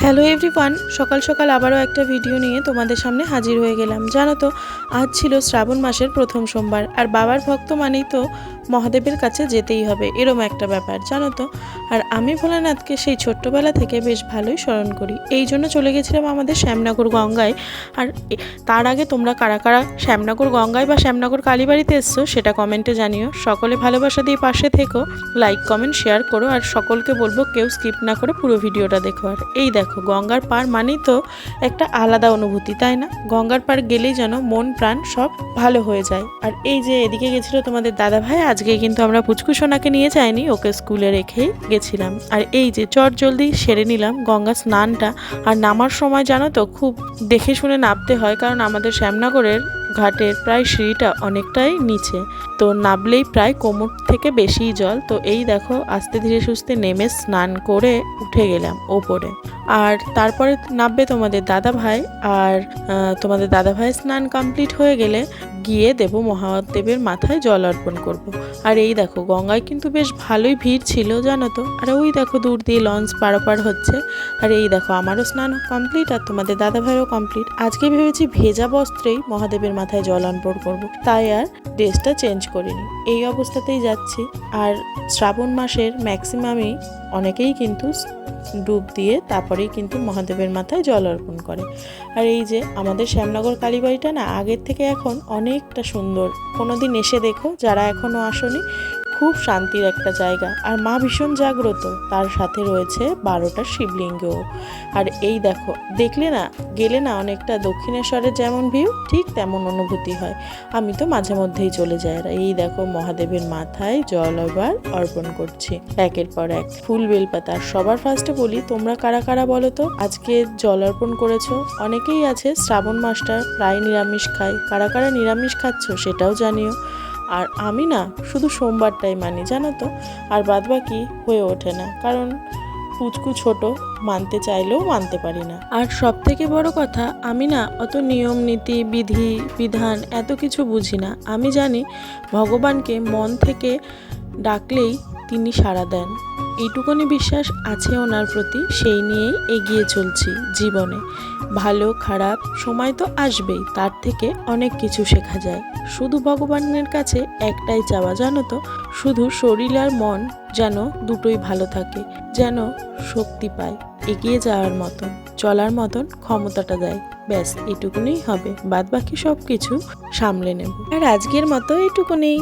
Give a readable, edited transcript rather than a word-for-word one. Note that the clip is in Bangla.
হ্যালো এভরিওয়ান, সকাল সকাল আবারও একটা ভিডিও নিয়ে তোমাদের সামনে হাজির হয়ে গেলাম। জানো তো, আজ ছিল শ্রাবণ মাসের প্রথম সোমবার, আর বাবার ভক্ত মানেই তো মহাদেবের কাছে যেতেই হবে, এরম একটা ব্যাপার জানো তো। আর আমি ভোলানাথকে সেই ছোট্টবেলা থেকে বেশ ভালোই স্মরণ করি, এই জন্য চলে গেছিলাম আমাদের শ্যামনগর গঙ্গায়। আর তার আগে তোমরা কারা কারা শ্যামনগর গঙ্গায় বা শ্যামনগর কালীবাড়িতে এসছো সেটা কমেন্টে জানিও। সকলে ভালোবাসা দিয়ে পাশে থেকো, লাইক কমেন্ট শেয়ার করো, আর সকলকে বলবো কেউ স্কিপ না করে পুরো ভিডিওটা দেখো। আর এই দেখো, গঙ্গার পার মানেই তো একটা আলাদা অনুভূতি, তাই না? গঙ্গার পার গেলেই যেন মন প্রাণ সব ভালো হয়ে যায়। আর এই যে এদিকে গেছিলো তোমাদের দাদা ভাই, আজকে কিন্তু আমরা পুচকু সোনাকে নিয়ে যাইনি, ওকে স্কুলে রেখেই গেছিলাম। আর এই যে চট জলদি সেরে নিলাম গঙ্গা স্নানটা। আর নামার সময় জানো তো খুব দেখে শুনে নামতে হয়, কারণ আমাদের শ্যামনগরের ঘাটের প্রায় সিঁড়িটা অনেকটাই নিচে, তো নামলেই প্রায় কোমর থেকে বেশিই জল। তো এই দেখো আস্তে ধীরে সুস্থে নেমে স্নান করে উঠে গেলাম ওপরে। আর তারপরে নামবে তোমাদের দাদা ভাই, আর তোমাদের দাদা ভাই স্নান কমপ্লিট হয়ে গেলে গিয়ে দেব মহাদেবের মাথায় জল অর্পণ করব। আর এই দেখো গঙ্গায় কিন্তু বেশ ভালোই ভিড় ছিল জানো তো। আর ওই দেখো দূর দিয়ে লঞ্চ পারাপার হচ্ছে। আর এই দেখো আমারও স্নান কমপ্লিট আর তোমাদের দাদা ভাইও কমপ্লিট। আজকে ভেবেছি ভেজা বস্ত্রেই মহাদেবের মাথায় জল অর্পণ করব, তাই আর ড্রেসটা চেঞ্জ করিনি, এই অবস্থাতেই যাচ্ছি। আর শ্রাবণ মাসের ম্যাক্সিমামই অনেকেই কিন্তু ডুব দিয়ে তারপরেই কিন্তু মহাদেবের মাথায় জল অর্পণ করে। আর এই যে আমাদের শ্যামনগর কালীবাড়িটা না আগের থেকে এখন অনেকটা সুন্দর। কোনোদিন এসে দেখো যারা এখনও আসনি, খুব শান্তির একটা জায়গা। আর মা ভীষণ জাগ্রত, তার সাথে রয়েছে 12টা শিবলিঙ্গ। আর এই দেখো দেখলে না, গেলে না অনেকটা দক্ষিণেশ্বরের যেমন ভিউ ঠিক তেমন অনুভূতি হয়। আমি তো মাঝে মধ্যেই চলে যাই। আর এই দেখো মহাদেবের মাথায় জল এবার অর্পণ করছি একের পর এক, ফুল বেলপাতা। সবার ফার্স্টে বলি, তোমরা কারা কারা বলো তো আজকে জল অর্পণ করেছো? অনেকেই আছে শ্রাবণ মাসটা প্রায় নিরামিষ খায়, কারা কারা নিরামিষ খাচ্ছ সেটাও জানিও। আর আমি না শুধু সোমবারটাই মানি জানো তো, আর বাদবাকি হয়ে ওঠে না, কারণ পুচকু ছোট, মানতে চাইলেও মানতে পারি না। আর সব থেকে বড় কথা, আমি না অত নিয়ম নীতি বিধি বিধান এত কিছু বুঝি না। আমি জানি ভগবানকে মন থেকে ডাকলেই তিনি সাড়া দেন, এইটুকুনি বিশ্বাস আছে ওনার প্রতি, সেই নিয়েই এগিয়ে চলছি জীবনে। ভালো খারাপ সময় তো আসবেই, তার থেকে অনেক কিছু শেখা যায়। শুধু ভগবানের কাছে একটাই চাওয়া জানো তো, শুধু শরীর আর মন যেন দুটোই ভালো থাকে, যেন শক্তি পায়, এগিয়ে যাওয়ার মতন চলার মতন ক্ষমতাটা দেয়। ব্যাস এটুকুনি হবে, বাদ বাকি সব কিছু সামলে নেব। আর আজকের মতো এইটুকুনি।